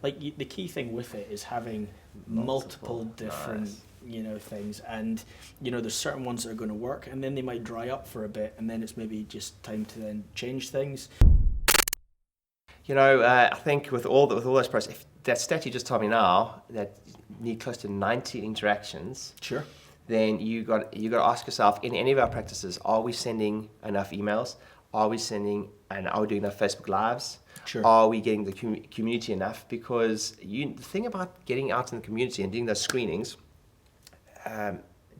the key thing with it is having multiple different things, and there's certain ones that are going to work, and then they might dry up for a bit, and then it's maybe just time to then change things. I think with all those processes, if that stat you just told me now, that you need close to 90 interactions. Sure. Then you got to ask yourself, in any of our practices, are we sending enough emails? Are we doing enough Facebook Lives? Sure. Are we getting the community enough? Because the thing about getting out in the community and doing those screenings,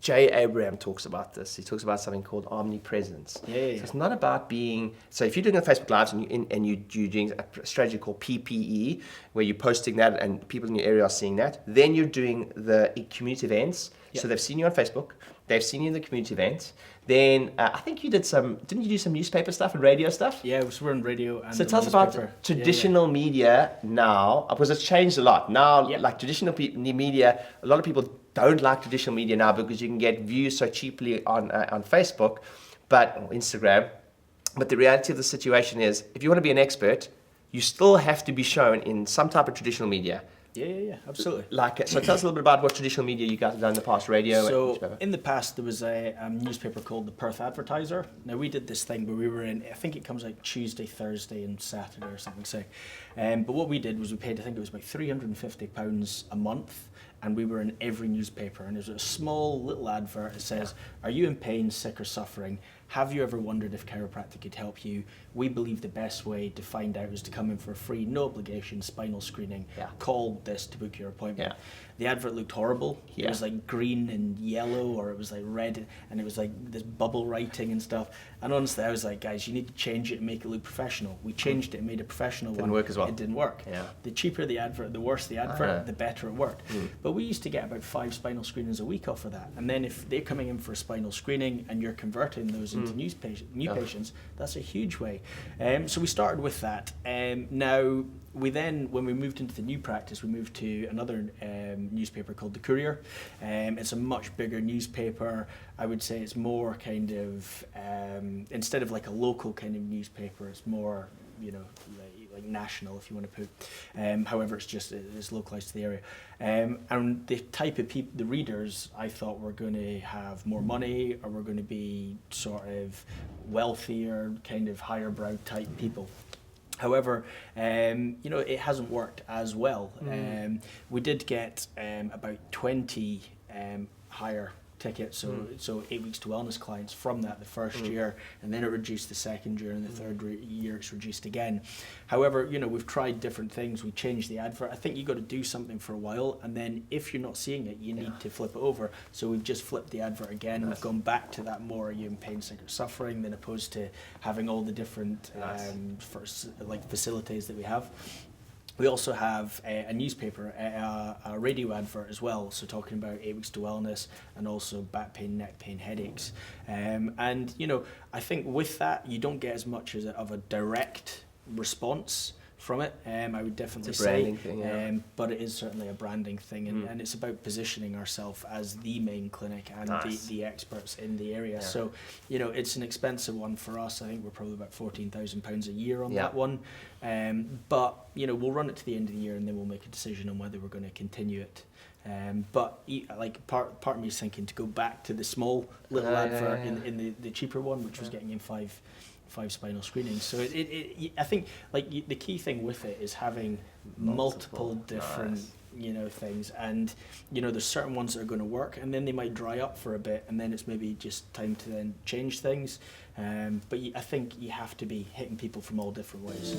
Jay Abraham talks about this. He talks about something called omnipresence. Yeah. So it's not about being. So if you're doing a Facebook Lives and you're doing a strategy called PPE, where you're posting that and people in your area are seeing that, then you're doing the community events. Yep. So they've seen you on Facebook, they've seen you in the community events. Then I think you didn't you do some newspaper stuff and radio stuff? Yeah, we're on radio and so tell us about traditional media now, because it's changed a lot. Now, like traditional media, a lot of people don't like traditional media now because you can get views so cheaply on Facebook, or Instagram. But the reality of the situation is, if you want to be an expert, you still have to be shown in some type of traditional media. Yeah, absolutely. So tell us a little bit about what traditional media you guys have done in the past, radio and newspaper. In the past, there was a newspaper called the Perth Advertiser. Now, we did this thing where we were in, I think it comes out Tuesday, Thursday and Saturday or something. So, but what we did was we paid, I think it was about £350 a month, and we were in every newspaper. And there's a small little advert that says, are you in pain, sick or suffering? Have you ever wondered if chiropractic could help you? We believe the best way to find out is to come in for a free, no obligation spinal screening. Call this to book your appointment. The advert looked horrible. It was like green and yellow, or it was like red, and it was like this bubble writing and stuff. And honestly, I was like, guys, you need to change it and make it look professional. We changed it and made a professional one. Didn't work as well. It didn't work. The cheaper the advert, the worse the advert, the better it worked. But we used to get about 5 spinal screenings a week off of that. And then if they're coming in for a spinal screening and you're converting those into new patients, that's a huge way. So we started with that. Now, when we moved into the new practice, we moved to another newspaper called The Courier. It's a much bigger newspaper. I would say it's more kind of, instead of like a local kind of newspaper, it's more, like national, if you want to put. However, it's localized to the area. And the type of people, the readers, I thought were going to have more money, or were going to be sort of wealthier, kind of higher brow type people. However, it hasn't worked as well. We did get about 20 higher tickets, so 8 weeks to wellness clients from that the first year, and then it reduced the second year, and the third year it's reduced again. However, we've tried different things. We changed the advert. I think you got to do something for a while, and then if you're not seeing it, you need to flip it over. So we've just flipped the advert again. We've gone back to that more, are you in pain, sick or suffering, than opposed to having all the different facilities that we have. We also have a newspaper, a radio advert as well, so talking about 8 weeks to wellness and also back pain, neck pain, headaches. And, I think with that, you don't get as much of a direct response from it. I would definitely it's a branding thing, but it is certainly a branding thing, and it's about positioning ourselves as the main clinic and the experts in the area. So, it's an expensive one for us. I think we're probably about £14,000 a year on that one. But we'll run it to the end of the year, and then we'll make a decision on whether we're going to continue it. But part of me is thinking to go back to the small little advert in the cheaper one, which was getting in five spinal screenings. So I think the key thing with it is having multiple different things, and there's certain ones that are going to work, and then they might dry up for a bit, and then it's maybe just time to then change things. But I think you have to be hitting people from all different ways.